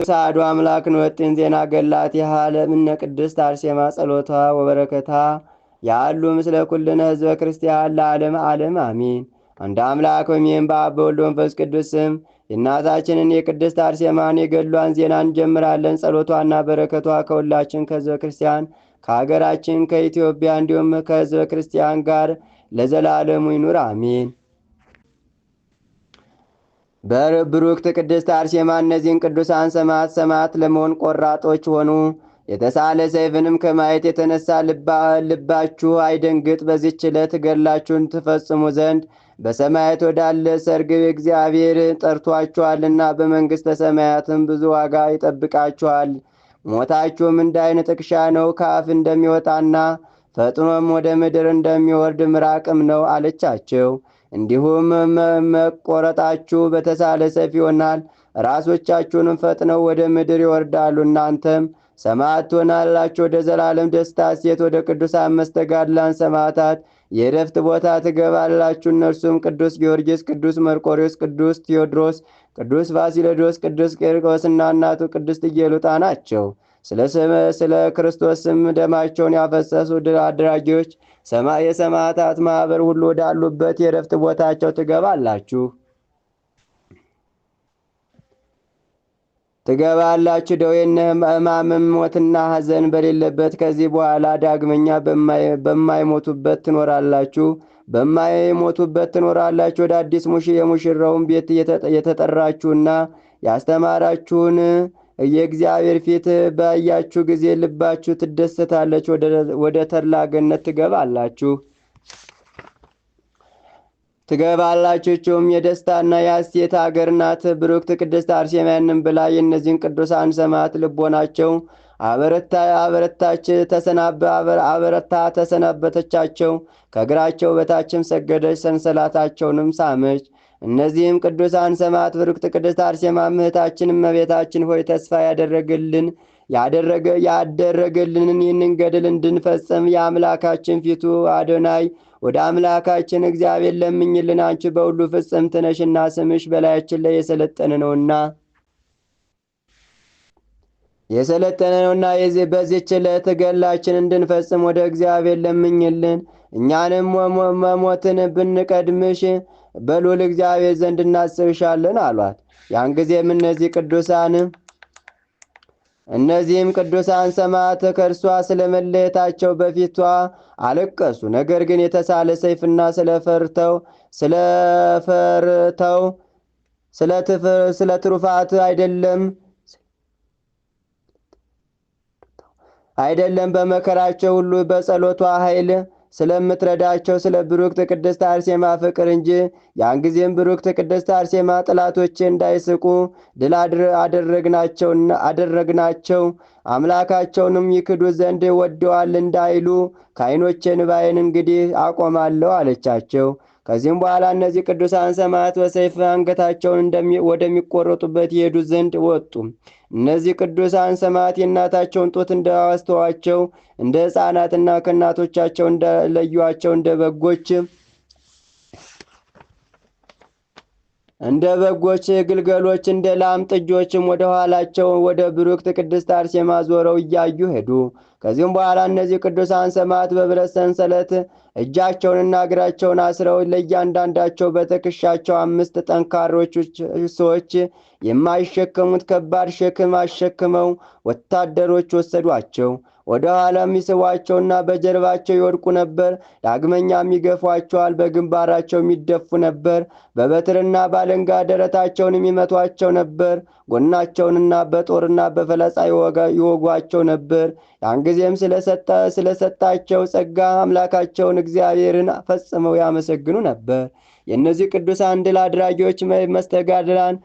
ሳዱ አምላክ ንወጥን ዜና ገላት የሃለም እነ ቅድስት አርሴማ ጸሎቷ ወበረከታ ያሉ ምስለ ኩልነ ህዝበ ክርስቲያን ለዓለም ዓለም አሚን። አንድ አምላክ በሚሆን በአብ በወልድ በመንፈስ ቅዱስ ስም የእናታችንን የቅድስት አርሴማን የገድሏን ዜና እንጀምራለን። ጸሎቷና በረከቷ ከሁላችን ከህዝበ ክርስቲያን ከሀገራችን ከኢትዮጵያ እንዲሁም ከህዝበ ክርስቲያን ጋር ለዘላለሙ ይኑር አሚን። በብሩክት ቅድስት አርሴማ እነዚህን ቅዱሳን ሰማዕት ለመሆን ቆራጦች ሆኑ። የተሳለ ሰይፍንም ከማየት የተነሳ ልባችሁ አይደንግጥ። በዚህች ዕለት ገድላችሁን ትፈጽሙ ዘንድ በሰማያት ወዳለ ሰርግ እግዚአብሔር ጠርቷችኋልና በመንግሥተ ሰማያትም ብዙ ዋጋ ይጠብቃችኋል። ሞታችሁም እንደ ዓይን ጥቅሻ ነው፣ ከአፍ እንደሚወጣና ፈጥኖም ወደ ምድር እንደሚወርድ ምራቅም ነው አለቻቸው። እንዲሁም መቆረጣችሁ በተሳለ ሰይፍ ይሆናል። ራሶቻችሁንም ፈጥነው ወደ ምድር ይወርዳሉ። እናንተም ሰማዕት ትሆናላችሁ። ወደ ዘላለም ደስታ ሴት ወደ ቅዱሳን መስተጋድላን ሰማዕታት የዕረፍት ቦታ ትገባላችሁ። እነርሱም ቅዱስ ጊዮርጊስ፣ ቅዱስ መርቆሬዎስ፣ ቅዱስ ቴዎድሮስ፣ ቅዱስ ፋሲለዶስ፣ ቅዱስ ቄርቆስና እናቱ ቅድስት ኢየሉጣ ናቸው። ስለ ክርስቶስ ስም ደማቸውን ያፈሰሱ ድል አድራጊዎች የሰማዕታት ማኅበር ሁሉ ወዳሉበት የዕረፍት ቦታቸው ትገባላችሁ። ደዌና ሕማምም ሞትና ሐዘን በሌለበት ከዚህ በኋላ ዳግመኛ በማይሞቱበት ትኖራላችሁ። ወደ አዲስ የሙሽራውን ቤት የተጠራችሁና ያስተማራችሁን የእግዚአብሔር ፊት ባያችሁ ጊዜ ልባችሁ ትደሰታለች። ወደ ተድላ ገነት ትገባላችሁም የደስታና የሐሴት አገር ናት። ብሩክት ቅድስት አርሴማንም ብላ የእነዚህን ቅዱሳን ሰማዕት ልቦናቸው አበረታ ተሰናበተቻቸው። ከእግራቸው በታችም ሰገደች፣ ሰንሰላታቸውንም ሳመች። እነዚህም ቅዱሳን ሰማዕት ብሩክት ቅድስት አርሴማ እህታችን እመቤታችን ሆይ ተስፋ ያደረገልንን ይህንን ገድል እንድንፈጽም የአምላካችን ፊቱ አዶናይ ወደ አምላካችን እግዚአብሔር ለምኝልን። አንቺ በሁሉ ፍጽምት ነሽና ስምሽ በላያችን ላይ የሰለጠነ ነውና በዚህች ዕለት ገድላችን እንድንፈጽም ወደ እግዚአብሔር ለምኝልን። እኛንም መሞትን ብንቀድምሽ በልዑል እግዚአብሔር ዘንድ እናስብሻለን አሏት። ያን ጊዜም እነዚህም ቅዱሳን ሰማዕት ከእርሷ ስለ መለየታቸው በፊቷ አለቀሱ። ነገር ግን የተሳለ ሰይፍና ስለ ትሩፋት አይደለም በመከራቸው ሁሉ በጸሎቷ ኃይል ስለምትረዳቸው ስለ ብሩክት ቅድስት አርሴማ ፍቅር እንጂ። ያን ጊዜም ብሩክት ቅድስት አርሴማ ጠላቶቼ እንዳይስቁ ድል አደረግናቸው፣ አምላካቸውንም ይክዱ ዘንድ ወደዋል እንዳይሉ ከዓይኖቼ እንባዬን እንግዲህ አቆማለሁ አለቻቸው። ከዚህም በኋላ እነዚህ ቅዱሳን ሰማዕት በሰይፍ አንገታቸውን ወደሚቆረጡበት ይሄዱ ዘንድ ወጡ። እነዚህ ቅዱሳን ሰማዕት የእናታቸውን ጡት እንዳዋስተዋቸው እንደ ሕፃናትና ከእናቶቻቸው እንደለዩአቸው እንደ በጎች ግልገሎች እንደ ላም ጥጆችም ወደ ኋላቸው ወደ ብሩክት ቅድስት አርሴማ ዞረው እያዩ ሄዱ። ከዚህም በኋላ እነዚህ ቅዱሳን ሰማዕት በብረት ሰንሰለት እጃቸውንና እግራቸውን አስረው ለእያንዳንዳቸው በትከሻቸው 5 ጠንካሮች ሰዎች የማይሸከሙት ከባድ ሸክም አሸክመው ወታደሮች ወሰዷቸው። ወደ ኋላም ይስቧቸውና በጀርባቸው ይወድቁ ነበር። ዳግመኛም ይገፏቸዋል፣ በግንባራቸው የሚደፉ ነበር። በበትርና ባለንጋ ደረታቸውን የሚመቷቸው ነበር። ጎናቸውንና በጦርና በፈላጻ ይወጓቸው ነበር። ያን ጊዜም ስለሰጣቸው ጸጋ አምላካቸውን እግዚአብሔርን ፈጽመው ያመሰግኑ ነበር። የእነዚህ ቅዱሳን ድል አድራጊዎች መስተጋድላን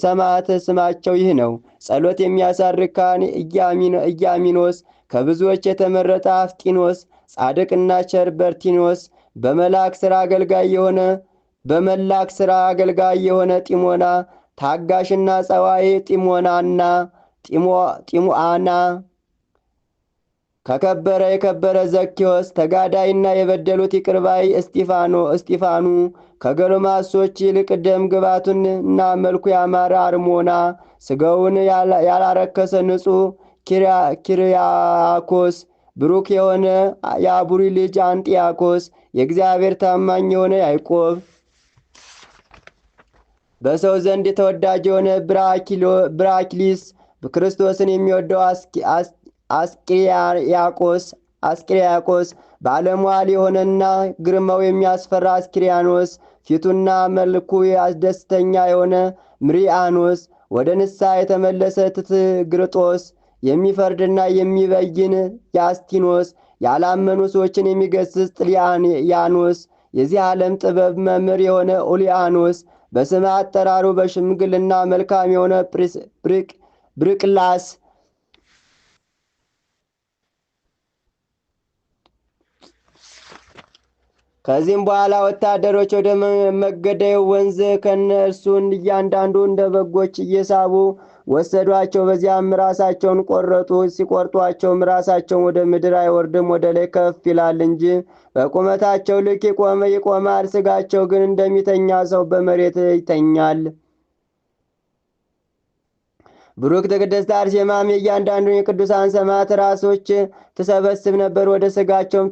ሰማዕት ስማቸው ይህ ነው። ጸሎት የሚያሳርግ ካህን ኢያሚኖስ፣ ከብዙዎች የተመረጠ አፍጢኖስ፣ ጻድቅና ቸር በርቲኖስ፣ በመላክ ሥራ አገልጋይ የሆነ ጢሞና፣ ታጋሽና ጸዋይ ጢሞአና፣ ከከበረ የከበረ ዘኬዎስ፣ ተጋዳይና የበደሉት ይቅርባይ እስጢፋኑ፣ ከጎልማሶች ይልቅ ደም ግባቱና መልኩ ያማረ አርሞና፣ ሥጋውን ያላረከሰ ንጹሕ ኪርያኮስ፣ ብሩክ የሆነ የአቡሪ ልጅ አንጢያኮስ፣ የእግዚአብሔር ታማኝ የሆነ ያዕቆብ፣ በሰው ዘንድ ተወዳጅ የሆነ ብራኪሊስ፣ ክርስቶስን የሚወደው አስቄሪያቆስ፣ ባለሟል የሆነና ግርማው የሚያስፈራ አስኪሪያኖስ፣ ፊቱና መልኩ አስደስተኛ የሆነ ምሪአኖስ፣ ወደ ንስሐ የተመለሰ ትትግርጦስ፣ የሚፈርድና የሚበይን ያስቲኖስ፣ ያላመኑ ሰዎችን የሚገስጽ ጥልያኖስ፣ የዚህ ዓለም ጥበብ መምህር የሆነ ኡልያኖስ፣ በስም አጠራሩ በሽምግልና መልካም የሆነ ብርቅላስ፣ ከዚህም በኋላ ወታደሮች ወደ መገደዩ ወንዝ ከነርሱን እያንዳንዱ እንደ በጎች እየሳቡ ወሰዷቸው። በዚያም ራሳቸውን ቆረጡ። ሲቆርጧቸውም ራሳቸውን ወደ ምድር አይወርድም፣ ወደ ላይ ከፍ ይላል እንጂ በቁመታቸው ልክ ይቆማል። ሥጋቸው ግን እንደሚተኛ ሰው በመሬት ይተኛል። ብሩክት ቅድስት አርሴማም የእያንዳንዱን የቅዱሳን ሰማዕት ራሶች ትሰበስብ ነበር፣ ወደ ሥጋቸውም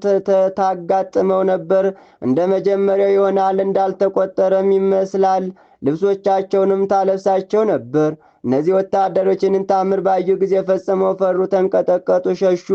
ታጋጥመው ነበር። እንደ መጀመሪያው ይሆናል፣ እንዳልተቆጠረም ይመስላል። ልብሶቻቸውንም ታለብሳቸው ነበር። እነዚህ ወታደሮችን ታምር ባዩ ጊዜ ፈጽመው ፈሩ፣ ተንቀጠቀጡ፣ ሸሹ።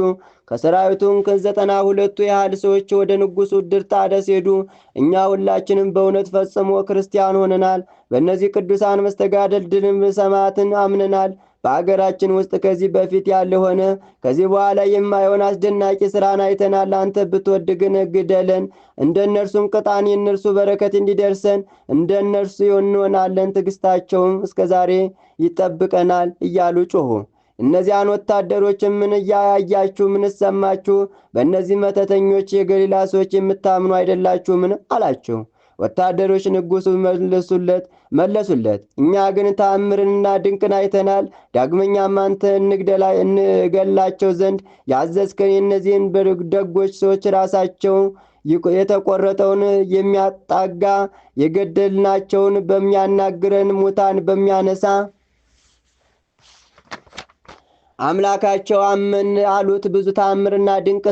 ከሰራዊቱም 92ቱ ያህል ሰዎች ወደ ንጉሡ ድርጣደስ ሄዱ። እኛ ሁላችንም በእውነት ፈጽሞ ክርስቲያን ሆነናል። በእነዚህ ቅዱሳን መስተጋደል ድልም ሰማዕትን አምነናል። በአገራችን ውስጥ ከዚህ በፊት ያለ ሆነ ከዚህ በኋላ የማይሆን አስደናቂ ሥራን አይተናል። አንተ ብትወድ ግን ግደለን፣ እንደ እነርሱም ቅጣን፣ የእነርሱ በረከት እንዲደርሰን እንደ እነርሱ እንሆናለን። ትዕግሥታቸውም እስከ ዛሬ ይጠብቀናል እያሉ ጮኹ። እነዚያን ወታደሮችም ምን እያያችሁ ምን ሰማችሁ? በእነዚህ መተተኞች የገሊላ ሰዎች የምታምኑ አይደላችሁምን? አላቸው። ወታደሮች ንጉሡ መለሱለት፣ እኛ ግን ተአምርንና ድንቅን አይተናል። ዳግመኛም አንተ እንገላቸው ዘንድ ያዘዝከን የእነዚህን ደጎች ሰዎች ራሳቸው የተቆረጠውን የሚያጣጋ የገደልናቸውን በሚያናግረን ሙታን በሚያነሳ አምላካቸው አመን አሉት። ብዙ ተአምርና ድንቅ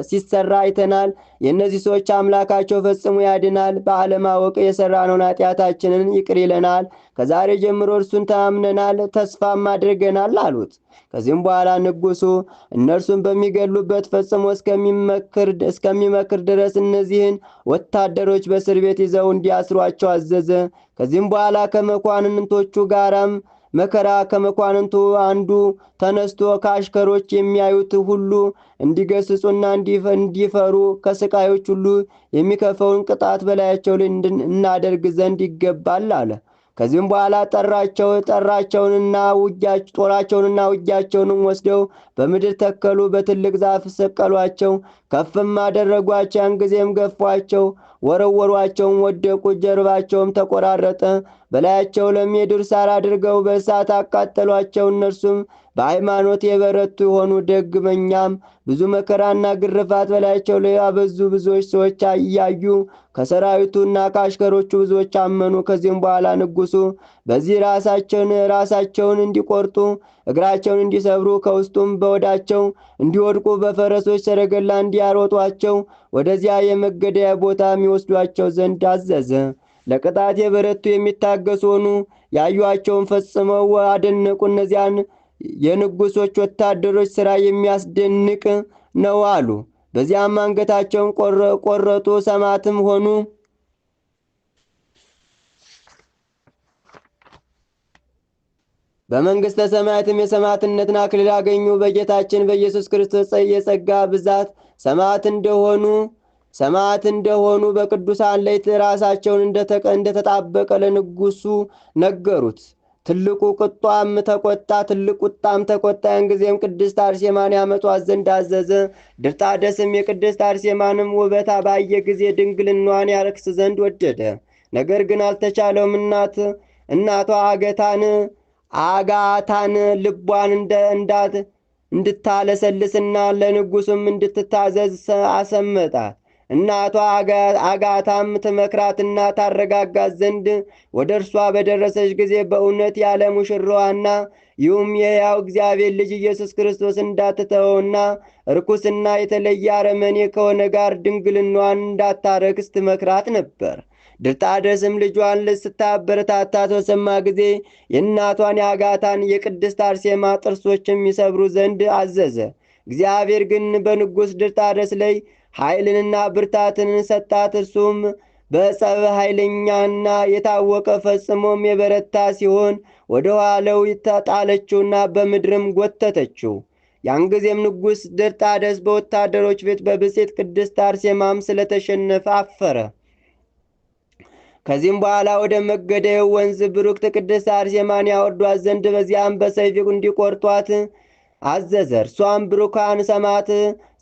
ሲሰራ አይተናል። የእነዚህ ሰዎች አምላካቸው ፈጽሞ ያድናል፣ በአለማወቅ የሠራነውን ኃጢአታችንን ይቅር ይለናል። ከዛሬ ጀምሮ እርሱን ታምነናል፣ ተስፋም አድርገናል አሉት። ከዚህም በኋላ ንጉሡ እነርሱን በሚገሉበት ፈጽሞ እስከሚመክር ድረስ እነዚህን ወታደሮች በእስር ቤት ይዘው እንዲያስሯቸው አዘዘ። ከዚህም በኋላ ከመኳንንቶቹ ጋራም መከራ ከመኳንንቱ አንዱ ተነስቶ ከአሽከሮች የሚያዩት ሁሉ እንዲገስጹና እንዲፈሩ ከስቃዮች ሁሉ የሚከፈውን ቅጣት በላያቸው ላይ እናደርግ ዘንድ ይገባል አለ። ከዚህም በኋላ ጦራቸውንና ውጊያቸውንም ወስደው በምድር ተከሉ፣ በትልቅ ዛፍ ሰቀሏቸው፣ ከፍም አደረጓቸው። ያን ጊዜም ገፏቸው፣ ወረወሯቸውም፣ ወደቁ፣ ጀርባቸውም ተቆራረጠ። በላያቸው ለምድር ሳር አድርገው በእሳት አቃጠሏቸው። እነርሱም በሃይማኖት የበረቱ የሆኑ ደግመኛም ብዙ መከራና ግርፋት በላያቸው ላይ አበዙ። ብዙዎች ሰዎች እያዩ ከሰራዊቱና ከአሽከሮቹ ብዙዎች አመኑ። ከዚህም በኋላ ንጉሡ በዚህ ራሳቸውን እንዲቆርጡ እግራቸውን እንዲሰብሩ ከውስጡም በወዳቸው እንዲወድቁ በፈረሶች ሰረገላ እንዲያሮጧቸው ወደዚያ የመገደያ ቦታ የሚወስዷቸው ዘንድ አዘዘ። ለቅጣት የበረቱ የሚታገሱ ሆኑ። ያዩአቸውን ፈጽመው አደነቁ። እነዚያን የንጉሶች ወታደሮች ሥራ የሚያስደንቅ ነው አሉ። በዚያም አንገታቸውን ቆረጡ፣ ሰማዕትም ሆኑ። በመንግሥተ ሰማያትም የሰማዕትነትን አክሊል አገኙ። በጌታችን በኢየሱስ ክርስቶስ የጸጋ ብዛት ሰማዕት እንደሆኑ በቅዱሳን ላይ ራሳቸውን እንደተጣበቀ ለንጉሡ ነገሩት። ትልቅ ቁጣም ተቆጣ። ያን ጊዜም ቅድስት አርሴማን ያመጧት ዘንድ አዘዘ። ድርጣደስም የቅድስት አርሴማንም ውበት ባየ ጊዜ ድንግልናዋን ያረክስ ዘንድ ወደደ። ነገር ግን አልተቻለውም። እናቷ አጋታን ልቧን እንድታለሰልስና ለንጉሱም እንድትታዘዝ አሰመጣት። እናቷ አጋታም ትመክራትና ታረጋጋት ዘንድ ወደ እርሷ በደረሰች ጊዜ በእውነት ያለ ሙሽራዋና ይህም የሕያው እግዚአብሔር ልጅ ኢየሱስ ክርስቶስ እንዳትተወውና ርኩስና የተለየ አረመኔ ከሆነ ጋር ድንግልናዋን እንዳታረክስ ትመክራት ነበር። ድርጣድስም ልጇን ስታበረታታት በሰማ ጊዜ የእናቷን የአጋታን የቅድስት አርሴማ ጥርሶችም ይሰብሩ ዘንድ አዘዘ። እግዚአብሔር ግን በንጉሥ ድርጣድስ ላይ ኃይልንና ብርታትን ሰጣት። እርሱም በጸብ ኃይለኛና የታወቀ ፈጽሞም የበረታ ሲሆን ወደ ኋላው ተጣለችውና በምድርም ጎተተችው። ያን ጊዜም ንጉሥ ድርጣድስ በወታደሮች ፊት በብፅዕት ቅድስት አርሴማም ስለተሸነፈ አፈረ። ከዚህም በኋላ ወደ መገደያው ወንዝ ብሩክት ቅድስት አርሴማን ያወርዷት ዘንድ በዚያም በሰይፍ እንዲቆርጧት አዘዘ። እርሷም ብሩካን ሰማዕት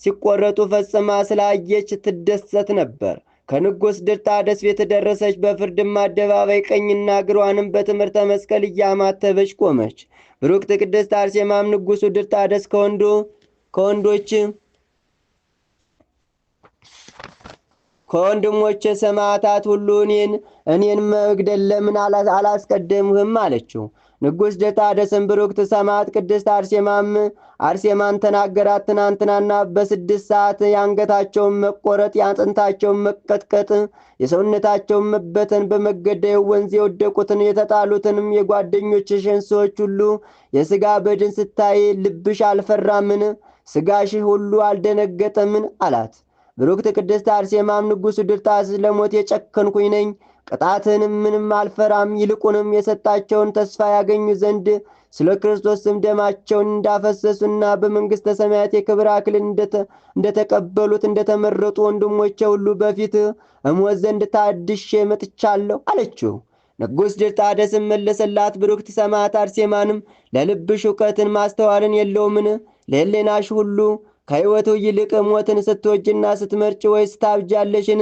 ሲቆረጡ ፈጽማ ስላየች ትደሰት ነበር። ከንጉሥ ድርጣድስ ቤት ደረሰች። በፍርድም አደባባይ ቀኝና እግሯንም በትምህርተ መስቀል እያማተበች ቆመች። ብሩክት ቅድስት አርሴማም ንጉሡ ድርጣድስ ከወንድሞቼ ሰማዕታት ሁሉ እኔን መግደል ለምን አላስቀደምህም? አለችው። ንጉሥ ድርጣድስም ብሩክት ሰማዕት ቅድስት አርሴማን ተናገራት። ትናንትናና በ6 ሰዓት የአንገታቸውን መቆረጥ፣ የአጥንታቸውን መቀጥቀጥ፣ የሰውነታቸውን መበተን፣ በመገደያው ወንዝ የወደቁትን የተጣሉትንም የጓደኞችሽን ሰዎች ሁሉ የሥጋ በድን ስታይ ልብሽ አልፈራምን? ሥጋሽህ ሁሉ አልደነገጠምን? አላት። ብሩክት ቅድስት አርሴማም ንጉሡ ድርጣድስ ለሞት የጨከንኩኝ ነኝ፣ ቅጣትንም ምንም አልፈራም። ይልቁንም የሰጣቸውን ተስፋ ያገኙ ዘንድ ስለ ክርስቶስ ስም ደማቸውን እንዳፈሰሱና በመንግሥተ ሰማያት የክብር አክሊል እንደተቀበሉት እንደተመረጡ ወንድሞቼ ሁሉ በፊት እሞት ዘንድ ታድሼ መጥቻለሁ አለችው። ንጉሥ ድርጣድስም መለሰላት፣ ብሩክት ሰማዕት አርሴማንም ለልብሽ እውቀትን ማስተዋልን የለውምን? ለሕሊናሽ ሁሉ ከሕይወቱ ይልቅ ሞትን ስትወጅና ስትመርጭ ወይስ ታብጃለሽን?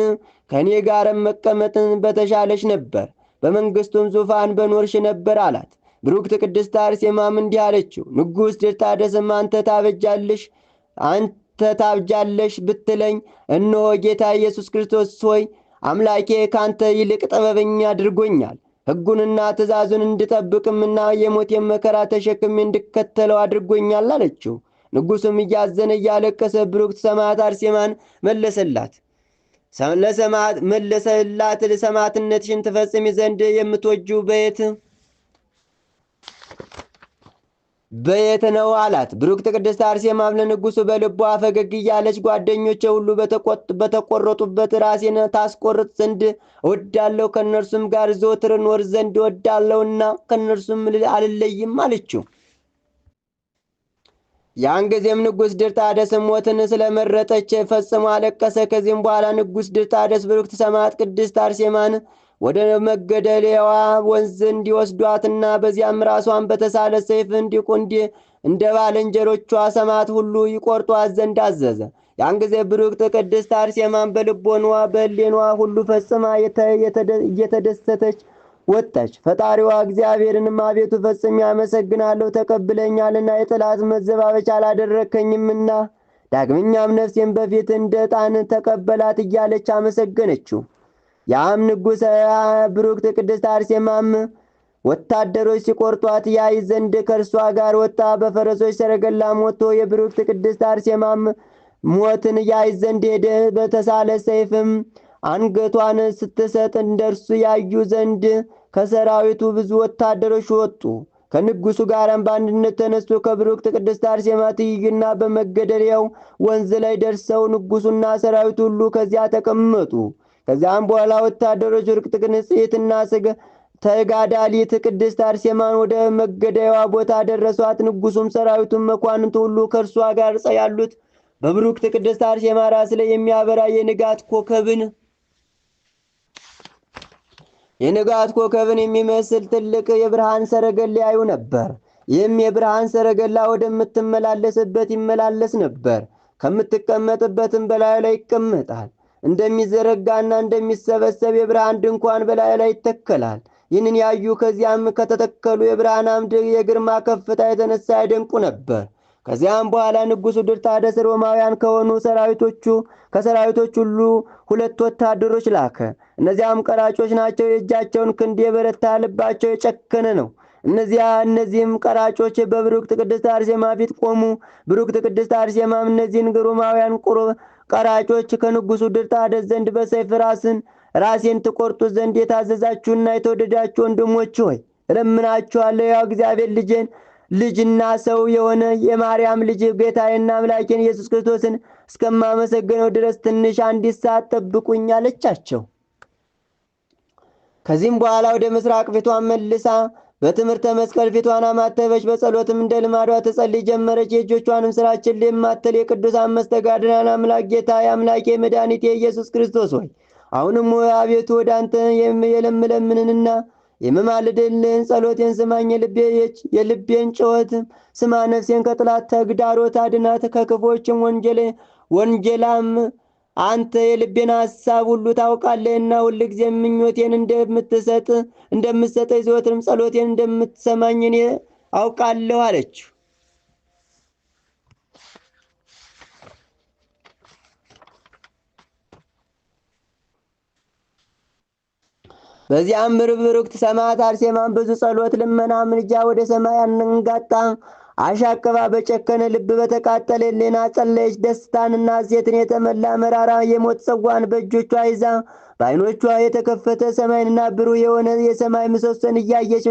ከእኔ ጋርም መቀመጥን በተሻለሽ ነበር፣ በመንግሥቱም ዙፋን በኖርሽ ነበር አላት። ብሩክት ቅድስት አርሴማም እንዲህ አለችው፣ ንጉሥ ድርጣድስም አንተ ታብጃለሽ ብትለኝ፣ እነሆ ጌታ ኢየሱስ ክርስቶስ ሆይ አምላኬ ካንተ ይልቅ ጥበበኛ አድርጎኛል። ሕጉንና ትእዛዙን እንድጠብቅምና የሞቴን መከራ ተሸክሜ እንድከተለው አድርጎኛል አለችው። ንጉሡም እያዘነ እያለቀሰ ብሩክት ሰማዕት አርሴማን መለሰላት፣ ሰማዕትነትሽን ትፈጽሚ ዘንድ የምትወጂው በየት ነው አላት። ብሩክት ቅድስት አርሴማም ለንጉሡ በልቧ ፈገግ እያለች ጓደኞቼ ሁሉ በተቆረጡበት ራሴን ታስቆርጥ ዘንድ እወዳለሁ፣ ከእነርሱም ጋር ዘወትር እኖር ዘንድ እወዳለሁና ከእነርሱም አልለይም አለችው። ያን ጊዜም ንጉሥ ድርጣድስ ሞትን ስለመረጠች ፈጽሞ አለቀሰ። ከዚህም በኋላ ንጉሥ ድርጣድስ ብሩክት ሰማዕት ቅድስት አርሴማን ወደ መገደያዋ ወንዝ እንዲወስዷትና በዚያም ራሷን በተሳለ ሰይፍ እንደ ባልንጀሮቿ ሰማዕት ሁሉ ይቆርጧት ዘንድ አዘዘ። ያን ጊዜ ብሩክት ቅድስት አርሴማን በልቦኗ በሕሊኗ ሁሉ ፈጽማ እየተደሰተች ወጣች። ፈጣሪዋ እግዚአብሔርንም አቤቱ ፈጽሜ አመሰግናለሁ፣ ተቀብለኛልና የጠላት መዘባበቻ አላደረከኝምና። ዳግመኛም ነፍሴን በፊት እንደ ዕጣን ተቀበላት እያለች አመሰገነችው። ያም ንጉሥ ብሩክት ቅድስት አርሴማም ወታደሮች ሲቆርጧት ያይ ዘንድ ከእርሷ ጋር ወጣ። በፈረሶች ሰረገላ ሞቶ የብሩክት ቅድስት አርሴማም ሞትን ያይ ዘንድ ሄደ። በተሳለ ሰይፍም አንገቷን ስትሰጥ እንደርሱ ያዩ ዘንድ ከሰራዊቱ ብዙ ወታደሮች ወጡ። ከንጉሡ ጋርም በአንድነት ተነስቶ ከብሩክት ቅድስት አርሴማ ትይዩና በመገደያው ወንዝ ላይ ደርሰው ንጉሡና ሰራዊቱ ሁሉ ከዚያ ተቀመጡ። ከዚያም በኋላ ወታደሮች ብሩክት ንጽሕትና ተጋዳሊት ቅድስት አርሴማን ወደ መገደያዋ ቦታ ደረሷት። ንጉሡም ሰራዊቱም መኳንንቱ ሁሉ ከእርሷ ጋር ያሉት በብሩክት ቅድስት አርሴማ ራስ ላይ የሚያበራ የንጋት ኮከብን የሚመስል ትልቅ የብርሃን ሰረገላ ያዩ ነበር። ይህም የብርሃን ሰረገላ ወደምትመላለስበት ይመላለስ ነበር፣ ከምትቀመጥበትም በላዩ ላይ ይቀመጣል። እንደሚዘረጋና እንደሚሰበሰብ የብርሃን ድንኳን በላዩ ላይ ይተከላል። ይህንን ያዩ ከዚያም ከተተከሉ የብርሃን አምድ የግርማ ከፍታ የተነሳ ያደንቁ ነበር። ከዚያም በኋላ ንጉሡ ድርጣድስ ሮማውያን ከሆኑ ከሰራዊቶች ሁሉ 2 ወታደሮች ላከ። እነዚያም ቀራጮች ናቸው። የእጃቸውን ክንድ የበረታ ልባቸው የጨከነ ነው። እነዚህም ቀራጮች በብሩክት ቅድስት አርሴማ ፊት ቆሙ። ብሩክት ቅድስት አርሴማም እነዚህን ሮማውያን ቀራጮች ከንጉሡ ድርጣድስ ዘንድ በሰይፍ ራሴን ትቆርጡ ዘንድ የታዘዛችሁና የተወደዳችሁ ወንድሞች ሆይ እለምናችኋለሁ፣ ያው እግዚአብሔር ልጅና ሰው የሆነ የማርያም ልጅ ጌታዬና አምላኬን ኢየሱስ ክርስቶስን እስከማመሰግነው ድረስ ትንሽ አንዲት ሰዓት ጠብቁኝ አለቻቸው። ከዚህም በኋላ ወደ ምስራቅ ፊቷን መልሳ በትምህርተ መስቀል ፊቷን አማተበች። በጸሎትም እንደ ልማዷ ትጸልይ ጀመረች። የእጆቿንም ሥራችን የማትል የቅዱሳን መስተጋድላን አምላክ ጌታ የአምላኬ መድኃኒቴ ኢየሱስ ክርስቶስ ሆይ አሁንም አቤቱ ወደ አንተ የምለምንንና የምማልድልህን ጸሎቴን ስማኝ። የልቤን ጩኸት ስማ። ነፍሴን ከጥላት ተግዳሮት አድናት፣ ከክፎችም ወንጀላም አንተ የልቤን ሐሳብ ሁሉ ታውቃለህና ሁልጊዜ ምኞቴን እንደምትሰጠኝ ዘወትርም ጸሎቴን እንደምትሰማኝ እኔ አውቃለሁ አለችው። በዚያም ብሩክት ሰማዕት አርሴማን ብዙ ጸሎት፣ ልመና፣ ምልጃ ወደ ሰማይ አንጋጣ አሻቅባ በጨከነ ልብ በተቃጠለ ሕሊና ጸለየች። ደስታንና ሐሴትን የተመላ መራራ የሞት ጽዋን በእጆቿ ይዛ በዓይኖቿ የተከፈተ ሰማይንና ብሩህ የሆነ የሰማይ ምሰሶን እያየች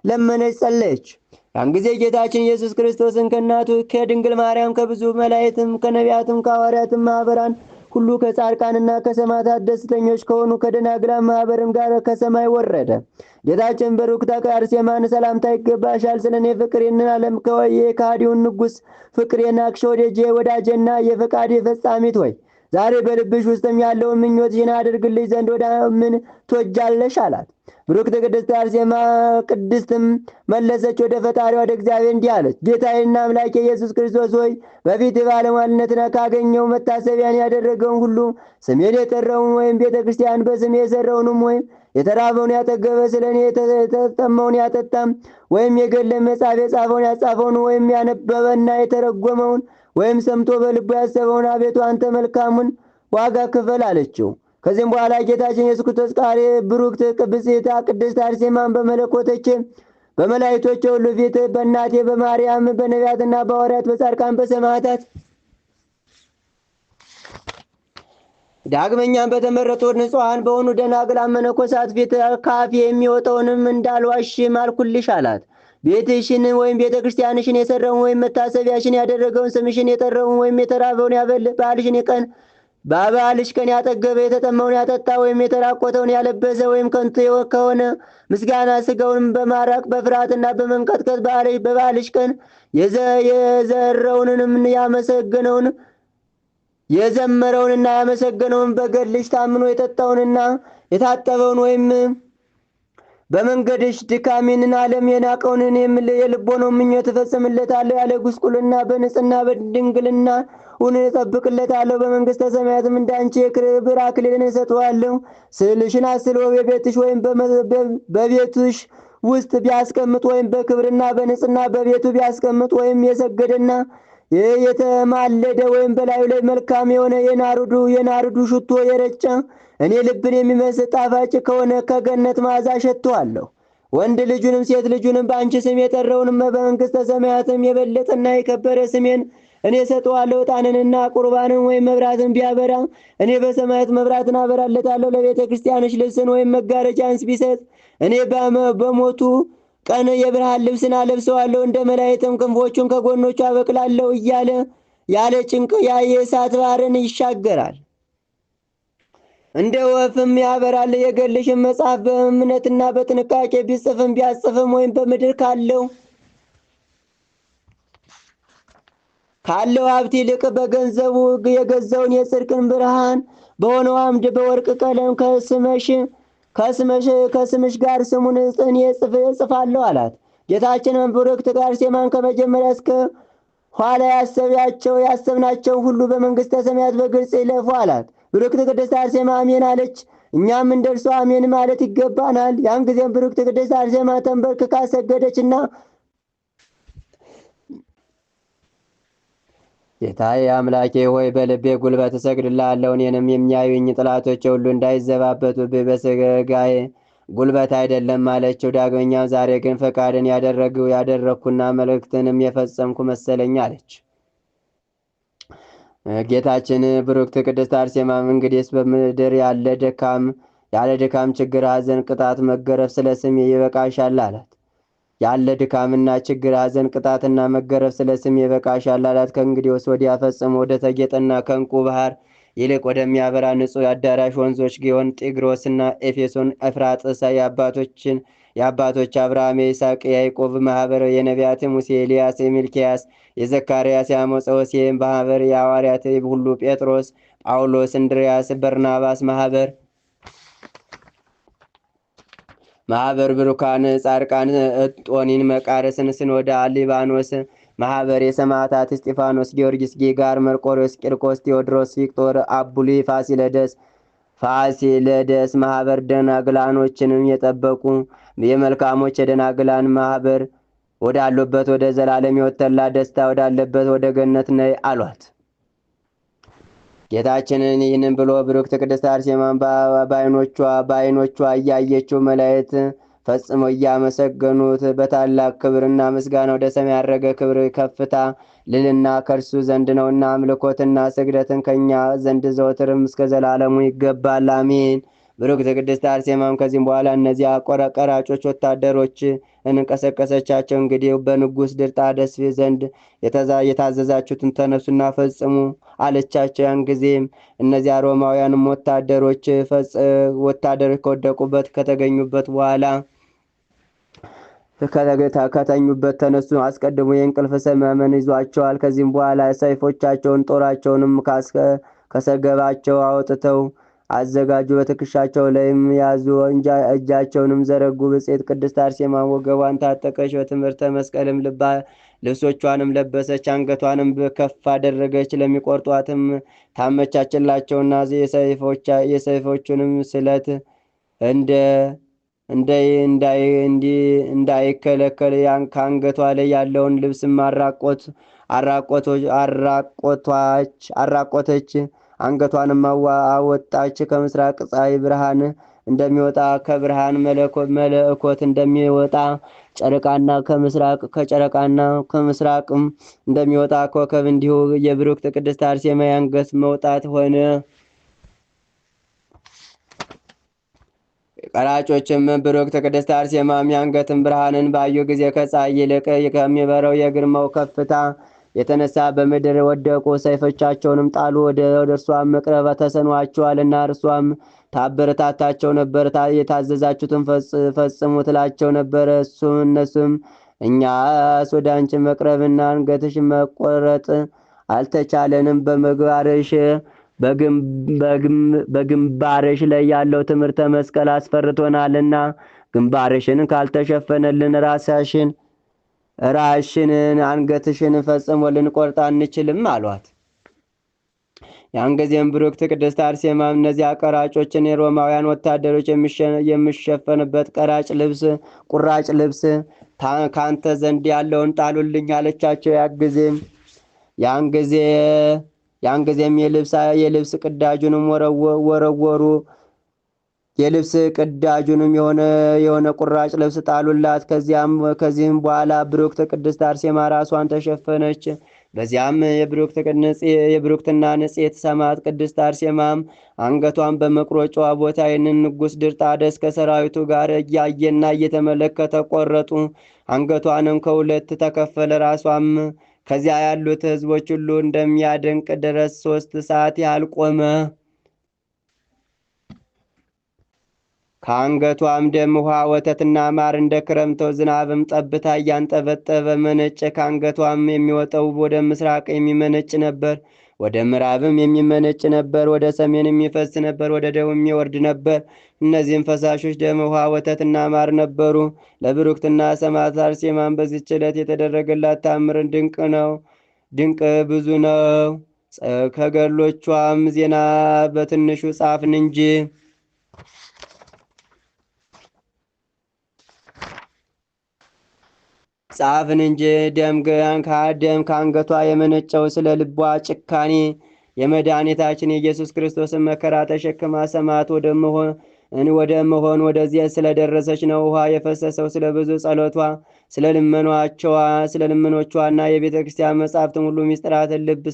ለመነች፣ ጸለየች። ያን ጊዜ ጌታችን ኢየሱስ ክርስቶስን ከእናቱ ከድንግል ማርያም ከብዙ መላእክትም ከነቢያትም ከሐዋርያትም ማኅበራን ሁሉ ከጻድቃንና ከሰማዕታት ደስተኞች ከሆኑ ከደናግላን ማኅበርም ጋር ከሰማይ ወረደ። ጌታችን ብሩክት አርሴማን ሰላምታ ይገባሻል፣ ስለ እኔ ፍቅር ይህንን ዓለም የከሃዲውን ንጉሥ ፍቅር የናቅሽ ወዳጄና የፈቃዴ ፈጻሚት ሆይ ዛሬ በልብሽ ውስጥም ያለውን ምኞትሽን አድርግልሽ ዘንድ ወደ ምን ትወጃለሽ? አላት። ብሩክት ቅድስት አርሴማ ቅድስትም መለሰች፣ ወደ ፈጣሪዋ ወደ እግዚአብሔር እንዲህ አለች። ጌታዬና አምላኬ ኢየሱስ ክርስቶስ ሆይ በፊት ባለሟልነትን ካገኘው መታሰቢያን ያደረገውን ሁሉ ስሜን የጠራውን ወይም ቤተ ክርስቲያን በስሜ የሰራውንም ወይም የተራበውን ያጠገበ ስለ እኔ የተጠማውን ያጠጣም ወይም የገድለ መጽሐፍ የጻፈውን ያጻፈውን ወይም ያነበበና የተረጎመውን ወይም ሰምቶ በልቡ ያሰበውን አቤቱ አንተ መልካሙን ዋጋ ክፈል አለችው። ከዚህም በኋላ ጌታችን ኢየሱስ ክርስቶስ ቃል ብሩክት ብጽዕት ቅድስት አርሴማን በመላእክቶች ሁሉ ፊት በእናቴ በማርያም በነቢያትና በሐዋርያት በጻድቃን በሰማዕታት ዳግመኛም በተመረጡ ንጹሐን በሆኑ ደናግላን መነኮሳት ፊት ካፌ የሚወጣውንም እንዳልዋሽ ማልኩልሽ አላት። ቤትሽን ወይም ቤተ ክርስቲያንሽን የሰራውን ወይም መታሰቢያሽን ያደረገውን ስምሽን የጠራውን ወይም የተራበውን በበዓልሽ ቀን ያጠገበ የተጠማውን ያጠጣ ወይም የተራቆተውን ያለበሰ ወይም ከንቱ ከሆነ ምስጋና ሥጋውን በማራቅ በፍርሃትና በመንቀጥቀጥ በበዓልሽ ቀን የዘረውንም ያመሰገነውን የዘመረውንና ያመሰገነውን በገድልሽ ታምኖ የጠጣውንና የታጠበውን ወይም በመንገድሽ ድካሜንን ዓለም የናቀውን የልቦናውን ምኞት እፈጽምለታለሁ። ያለ ጉስቁልና በንጽሕና በድንግልና እጠብቅለታለሁ። በመንግሥተ ሰማያትም እንዳንቺ የክብር አክሊልን እሰጠዋለሁ። ስዕልሽን አስሎ በቤትሽ ወይም በቤትሽ ውስጥ ቢያስቀምጥ ወይም በክብርና በንጽሕና በቤቱ ቢያስቀምጥ ወይም የሰገደና የተማለደ ወይም በላዩ ላይ መልካም የሆነ የናርዱ ሽቶ የረጨ እኔ ልብን የሚመስጥ ጣፋጭ ከሆነ ከገነት መዓዛ ሸጥተዋለሁ። ወንድ ልጁንም ሴት ልጁንም በአንቺ ስም የጠራውንም በመንግሥተ ሰማያትም የበለጠና የከበረ ስሜን እኔ ሰጠዋለሁ። ዕጣንንና ቁርባንን ወይም መብራትን ቢያበራ እኔ በሰማያት መብራትን አበራለታለሁ። ለቤተ ክርስቲያንሽ ልብስን ወይም መጋረጃንስ ቢሰጥ እኔ በሞቱ ቀን የብርሃን ልብስን አለብሰዋለሁ። እንደ መላእክትም ክንፎቹን ከጎኖቹ አበቅላለሁ እያለ ያለ ጭንቅ የእሳት ባሕርን ይሻገራል፣ እንደ ወፍም ያበራል። የገድልሽን መጽሐፍ በእምነትና በጥንቃቄ ቢጽፍም ቢያጽፍም ወይም በምድር ካለው ሀብት ይልቅ በገንዘቡ የገዛውን የጽድቅን ብርሃን በሆነው አምድ በወርቅ ቀለም ከስምሽ ጋር ስሙን እኔ እጽፋለሁ አላት። ጌታችንም ብሩክት አርሴማን ከመጀመሪያ እስከ ኋላ ያሰብናቸውን ሁሉ በመንግሥተ ሰማያት በግልጽ ይለፉ አላት። ብሩክት ቅድስት አርሴማ አሜን አለች። እኛም እንደርሷ አሜን ማለት ይገባናል። ያን ጊዜም ብሩክት ቅድስት አርሴማ ተንበርክካ ሰገደችና ጌታዬ አምላኬ ሆይ በልቤ ጉልበት እሰግድልሃለሁ። እኔንም የሚያዩኝ ጠላቶቼ ሁሉ እንዳይዘባበቱብኝ በሥጋዬ ጉልበት አይደለም አለችው። ዳግመኛም ዛሬ ግን ፈቃድን ያደረግኩና መልእክትንም የፈጸምኩ መሰለኝ አለች። ጌታችን ብሩክት ቅድስት አርሴማም እንግዲህስ በምድር ያለ ድካም፣ ችግር፣ ሐዘን፣ ቅጣት፣ መገረፍ ስለ ስሜ ይበቃሻል አላት። ያለ ድካምና ችግር፣ ሐዘን፣ ቅጣትና መገረፍ ስለ ስሜ ይበቃሻል አላት። ከእንግዲህ ወዲያ ፈጽሞ ወደ ተጌጠና ከእንቁ ባህር ይልቅ ወደሚያበራ ንጹሕ አዳራሽ ወንዞች ጊዮን፣ ጢግሮስና ኤፌሶን፣ ኤፍራጥስ የአባቶች አብርሃም፣ የይስሐቅ፣ የያዕቆብ ማኅበር፣ የነቢያት ሙሴ፣ ኤልያስ፣ የሚልኪያስ፣ የዘካርያስ፣ የአሞጽ፣ ማኅበር፣ የሐዋርያት ሁሉ ጴጥሮስ፣ ጳውሎስ፣ እንድርያስ፣ በርናባስ ማኅበር፣ ብሩካን፣ ጻድቃን፣ ጦኒን፣ መቃርስን፣ ስኖዳ፣ ሊባኖስ ማኅበር፣ የሰማዕታት እስጢፋኖስ፣ ጊዮርጊስ፣ ጌጋር፣ መርቆሬዎስ፣ ቂርቆስ፣ ቴዎድሮስ፣ ቪክቶር፣ አቡሊ፣ ፋሲለደስ ማኅበር፣ ደናግላኖችንም የጠበቁ የመልካሞች የደናግላን ማኅበር ወዳሉበት ወደ ዘላለም የወተላ ደስታ ወዳለበት ወደ ገነት ነይ አሏት። ጌታችንን ይህንን ብሎ ብሩክት ቅድስት አርሴማን በዓይኖቿ እያየችው መላእክት ፈጽመው እያመሰገኑት በታላቅ ክብርና ምስጋና ወደ ሰማይ ያረገ ክብር ከፍታ ልልና ከእርሱ ዘንድ ነውና አምልኮትና ስግደትን ከእኛ ዘንድ ዘወትርም እስከ ዘላለሙ ይገባል፣ አሜን። ብሩክት ቅድስት አርሴማም ከዚህም በኋላ እነዚያ ቀራጮች ወታደሮች እንቀሰቀሰቻቸው። እንግዲህ በንጉሥ ድርጣደስ ዘንድ የታዘዛችሁትን ተነሱና ፈጽሙ አለቻቸው። ያን ጊዜም እነዚያ ሮማውያንም ወታደሮች ከወደቁበት ከተገኙበት በኋላ ከተኙበት ተነሱ። አስቀድሞ የእንቅልፍ ሰመመን ይዟቸዋል። ከዚህም በኋላ ሰይፎቻቸውን ጦራቸውንም ከሰገባቸው አውጥተው አዘጋጁ። በትከሻቸው ላይም ያዙ። እጃቸውንም ዘረጉ። ብጽዕት ቅድስት አርሴማ ወገቧን ታጠቀች። በትምህርተ መስቀልም ልብሶቿንም ለበሰች። አንገቷንም ከፍ አደረገች። ለሚቆርጧትም ታመቻችላቸውና የሰይፎቹንም ስለት እንዳይከለከል ከአንገቷ ላይ ያለውን ልብስም አራቆተች። አንገቷንም አወጣች። ከምስራቅ ፀሐይ ብርሃን እንደሚወጣ ከብርሃን መለኮት እንደሚወጣ ከጨረቃና ከምስራቅም እንደሚወጣ ኮከብ እንዲሁ የብሩክት ቅድስት አርሴማ የአንገት መውጣት ሆነ። ቀራጮችም ብሩክት ቅድስት አርሴማም የአንገትን ብርሃንን ባዩ ጊዜ ከፀሐይ ይልቅ ከሚበረው የግርማው ከፍታ የተነሳ በምድር ወደቁ። ሰይፎቻቸውንም ጣሉ። ወደ እርሷም መቅረብ ተሰኗቸዋልና እርሷም ታበረታታቸው ነበር። የታዘዛችሁትን ፈጽሙ ትላቸው ነበር። እነሱም እኛስ ወደ አንቺ መቅረብና አንገትሽ መቆረጥ አልተቻለንም። በግንባርሽ ላይ ያለው ትምህርተ መስቀል አስፈርቶናልና ግንባርሽን ካልተሸፈነልን ራሽንን አንገትሽን ፈጽሞ ልንቆርጥ አንችልም አሏት። ያን ጊዜም ብሩክት ቅድስት አርሴማም እነዚያ ቀራጮችን የሮማውያን ወታደሮች የሚሸፈንበት ቁራጭ ልብስ ካንተ ዘንድ ያለውን ጣሉልኝ አለቻቸው። ያን ጊዜም የልብስ ቅዳጁንም ወረወሩ። የልብስ ቅዳጁንም የሆነ ቁራጭ ልብስ ጣሉላት። ከዚህም በኋላ ብሩክት ቅድስት አርሴማ ራሷን ተሸፈነች። በዚያም የብሩክትና ንጽሕት ሰማዕት ቅድስት አርሴማም አንገቷን በመቁረጫዋ ቦታ ይህንን ንጉሥ ድርጣደስ ከሰራዊቱ ጋር እያየና እየተመለከተ ቆረጡ። አንገቷንም ከሁለት ተከፈለ። ራሷም ከዚያ ያሉት ሕዝቦች ሁሉ እንደሚያደንቅ ድረስ 3 ሰዓት ያህል ቆመ። ከአንገቷም ደም፣ ውሃ፣ ወተትና ማር እንደ ክረምተው ዝናብም ጠብታ እያንጠበጠበ መነጨ። ከአንገቷም የሚወጣው ወደ ምስራቅ የሚመነጭ ነበር፣ ወደ ምዕራብም የሚመነጭ ነበር፣ ወደ ሰሜን የሚፈስ ነበር፣ ወደ ደቡብ የሚወርድ ነበር። እነዚህም ፈሳሾች ደም፣ ውሃ፣ ወተትና ማር ነበሩ። ለብሩክትና ሰማዕት አርሴማን በዚህች ዕለት የተደረገላት ታምር ድንቅ ብዙ ነው። ከገድሎቿም ዜና በትንሹ ጻፍን እንጂ። ጻፍን እንጂ ደም ከአንገቷ የመነጨው ስለ ልቧ ጭካኔ የመድኃኒታችን የኢየሱስ ክርስቶስን መከራ ተሸክማ ሰማዕት ወደ መሆን ወደዚያ ስለደረሰች ነው። ውሃ የፈሰሰው ስለ ብዙ ጸሎቷ ስለ ልመኖቿና የቤተ ክርስቲያን መጻሕፍትን ሁሉ ምስጢራትን ልብ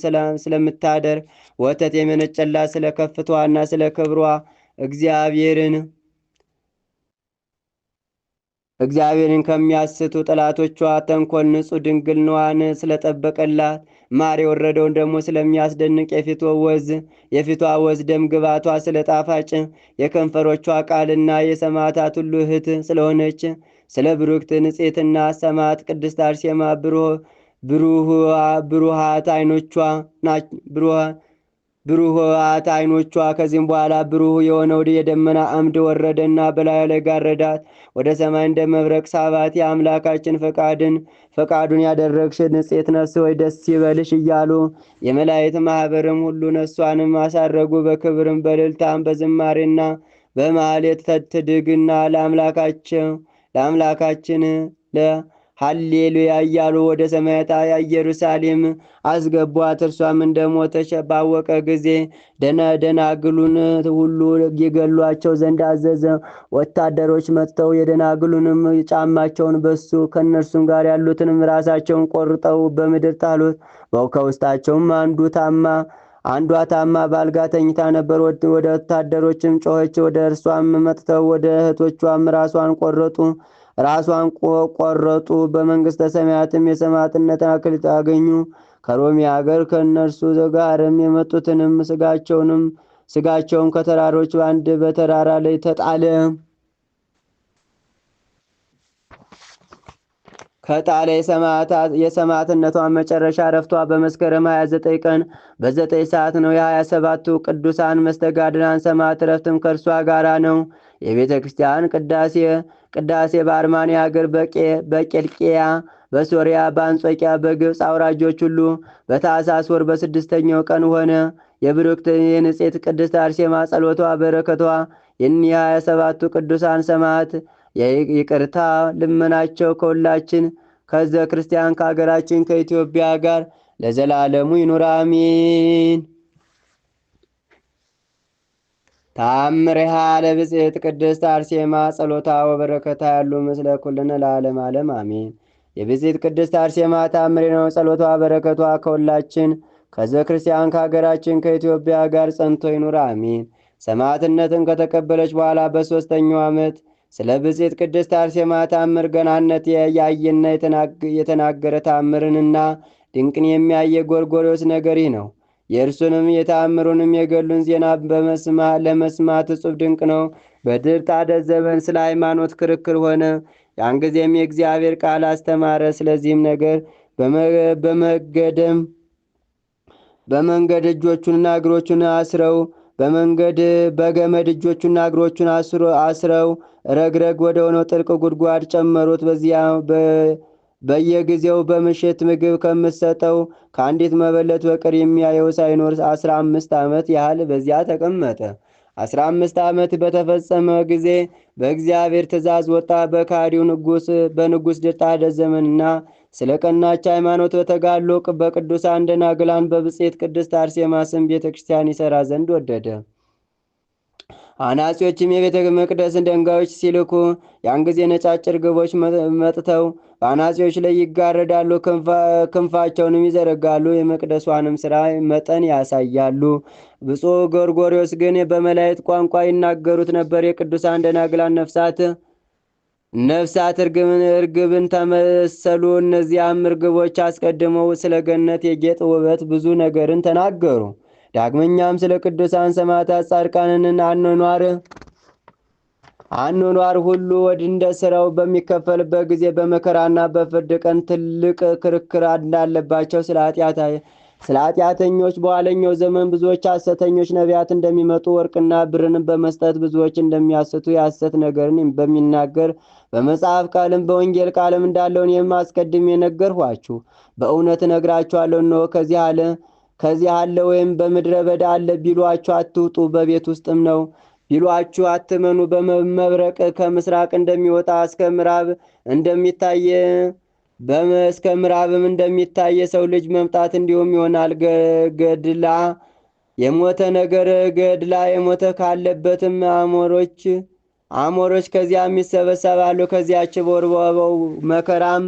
ስለምታደር ወተት የመነጨላት ስለ ከፍቷና ስለ ክብሯ እግዚአብሔርን ከሚያስቱ ጠላቶቿ ተንኮል ንጹሕ ድንግልናዋን ስለጠበቀላት ማር የወረደውን ደግሞ ስለሚያስደንቅ የፊቷ ወዝ ደም ግባቷ ስለ ጣፋጭ የከንፈሮቿ ቃልና የሰማዕታት ሁሉ እህት ስለሆነች ስለ ብሩክት ንጽሕትና ሰማዕት ቅድስት አርሴማ ብሩሃት ዓይኖቿ ከዚህም በኋላ ብሩህ የሆነው የደመና አምድ ወረደና በላዩ ላይ ጋረዳት። ወደ ሰማይ እንደ መብረቅ ሳባት። የአምላካችን ፈቃዱን ያደረግሽ ንጽሕት ነፍስ ወይ ደስ ይበልሽ እያሉ የመላእክት ማኅበርም ሁሉ ነፍሷንም አሳረጉ። በክብርም በእልልታም በዝማሬና በማኅሌት ትድግና ለአምላካችን ሃሌሉያ እያሉ ወደ ሰማያት ኢየሩሳሌም አስገቧት። እርሷም እንደሞተች ባወቀ ጊዜ ደናግሉን ሁሉ የገሏቸው ዘንድ አዘዘ። ወታደሮች መጥተው የደናግሉንም ጫማቸውን በሱ ከእነርሱም ጋር ያሉትንም ራሳቸውን ቆርጠው በምድር ጣሉት። ከውስጣቸውም አንዷ ታማ በአልጋ ተኝታ ነበር። ወደ ወታደሮችም ጮኸች። ወደ እርሷም መጥተው ወደ እህቶቿም ራሷን ቆረጡ። በመንግሥተ ሰማያትም የሰማዕትነትን አክሊል አገኙ። ከሮሚ አገር ከእነርሱ ጋርም የመጡትንም ስጋቸውም ከተራሮች በአንድ በተራራ ላይ ተጣለ። የሰማዕትነቷን መጨረሻ ረፍቷ በመስከረም 29 ቀን በ9 ሰዓት ነው። የ27ቱ ቅዱሳን መስተጋድላን ሰማዕት ረፍትም ከእርሷ ጋር ነው። የቤተ ክርስቲያን ቅዳሴ በአርማንያ አገር በቄልቅያ በሶርያ በአንጾኪያ በግብፅ አውራጆች ሁሉ በታኅሳስ ወር በስድስተኛው ቀን ሆነ። የብሩክት የንጽሕት ቅድስት አርሴማ ጸሎቷ በረከቷ የኒህ 27ቱ ቅዱሳን ሰማዕት ይቅርታ ልመናቸው ከሁላችን ከሕዝበ ክርስቲያን ከአገራችን ከኢትዮጵያ ጋር ለዘላለሙ ይኑር አሜን። ታምሪሃ ለብጽዕት ቅድስት አርሴማ ጸሎታ ወበረከታ ያሉ ምስለ ኩልነ ለዓለም ዓለም አሜን። የብጽዕት ቅድስት አርሴማ ታምሪ ነው። ጸሎቷ በረከቷ ከሁላችን ከሕዝበ ክርስቲያን ከአገራችን ከኢትዮጵያ ጋር ጸንቶ ይኑር አሜን። ሰማዕትነትን ከተቀበለች በኋላ በሦስተኛው ዓመት ስለ ብጽዕት ቅድስት አርሴማ ታምር ገናነት ያየና የተናገረ ታምርንና ድንቅን የሚያየ ጎርጎርዮስ ነገር ይህ ነው። የእርሱንም የታምሩንም የገሉን ዜና ለመስማት እጹብ ድንቅ ነው። በድርጣድስ ዘመን ስለ ሃይማኖት ክርክር ሆነ። ያን ጊዜም የእግዚአብሔር ቃል አስተማረ። ስለዚህም ነገር በመንገድ እጆቹንና እግሮቹን አስረው በገመድ እጆቹና እግሮቹን አስረው ረግረግ ወደ ሆነው ጥልቅ ጉድጓድ ጨመሩት። በዚያ በየጊዜው በምሽት ምግብ ከምትሰጠው ከአንዲት መበለት በቀር የሚያየው ሳይኖር 15 ዓመት ያህል በዚያ ተቀመጠ። 15 ዓመት በተፈጸመ ጊዜ በእግዚአብሔር ትእዛዝ ወጣ። በካዲው በንጉሥ ድርጣድስ ዘመንና ስለ ቀናች ሃይማኖት በተጋድሎ በቅዱሳን ደናግላን በብጽዕት ቅድስት አርሴማ ስም ቤተ ክርስቲያን ይሠራ ዘንድ ወደደ። አናጺዎችም የቤተ መቅደስን ድንጋዮች ሲልኩ ያን ጊዜ ነጫጭ ርግቦች መጥተው በአናጺዎች ላይ ይጋረዳሉ፣ ክንፋቸውንም ይዘረጋሉ፣ የመቅደሷንም ሥራ መጠን ያሳያሉ። ብፁዕ ጎርጎርዮስ ግን በመላእክት ቋንቋ ይናገሩት ነበር። የቅዱሳን ደናግላን ነፍሳት እርግብን ተመሰሉ። እነዚያም እርግቦች አስቀድመው ስለ ገነት የጌጥ ውበት ብዙ ነገርን ተናገሩ። ዳግመኛም ስለ ቅዱሳን ሰማዕታት ጻድቃንን አኗኗር ሁሉ እንደ ሥራው በሚከፈልበት ጊዜ በመከራና በፍርድ ቀን ትልቅ ክርክር እንዳለባቸው ስለ ኃጢአተኞች በኋለኛው ዘመን ብዙዎች ሐሰተኞች ነቢያት እንደሚመጡ ወርቅና ብርን በመስጠት ብዙዎች እንደሚያስቱ የሐሰት ነገርን በሚናገር በመጽሐፍ ቃልም በወንጌል ቃልም እንዳለውን አስቀድሜ የነገርኋችሁ በእውነት እነግራችኋለሁ። እነሆ ከዚህ አለ ወይም በምድረ በዳ አለ ቢሏችሁ አትውጡ፣ በቤት ውስጥም ነው ቢሏችሁ አትመኑ። በመብረቅ ከምስራቅ እንደሚወጣ እስከ ምዕራብ እንደሚታይ እስከ ምዕራብም እንደሚታይ የሰው ልጅ መምጣት እንዲሁም ይሆናል። ገድላ የሞተ ነገር ገድላ የሞተ ካለበትም አሞሮች ከዚያም ይሰበሰባሉ። ከዚያች በወርበው መከራም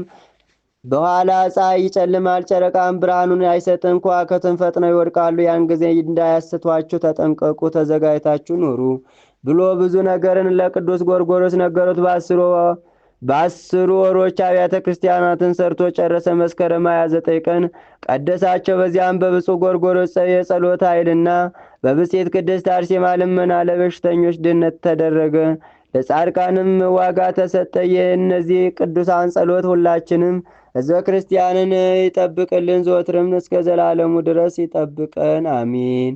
በኋላ ፀሐይ ይጨልማል፣ ጨረቃም ብርሃኑን አይሰጥም፣ ከዋክብትም ፈጥነው ይወድቃሉ። ያን ጊዜ እንዳያስቷችሁ ተጠንቀቁ፣ ተዘጋጅታችሁ ኑሩ ብሎ ብዙ ነገርን ለቅዱስ ጎርጎርዮስ ነገሩት። በአስሩ ወሮች አብያተ ክርስቲያናትን ሰርቶ ጨረሰ። መስከረም 29 ቀን ቀደሳቸው። በዚያም በብፁዕ ጎርጎርዮስ የጸሎት ኃይልና በብፅዕት ቅድስት አርሴማ ልመና ለበሽተኞች ድነት ተደረገ፣ ለጻድቃንም ዋጋ ተሰጠ። የእነዚህ ቅዱሳን ጸሎት ሁላችንም ሕዝበ ክርስቲያንን ይጠብቅልን፣ ዘወትርም እስከ ዘላለሙ ድረስ ይጠብቀን፣ አሚን።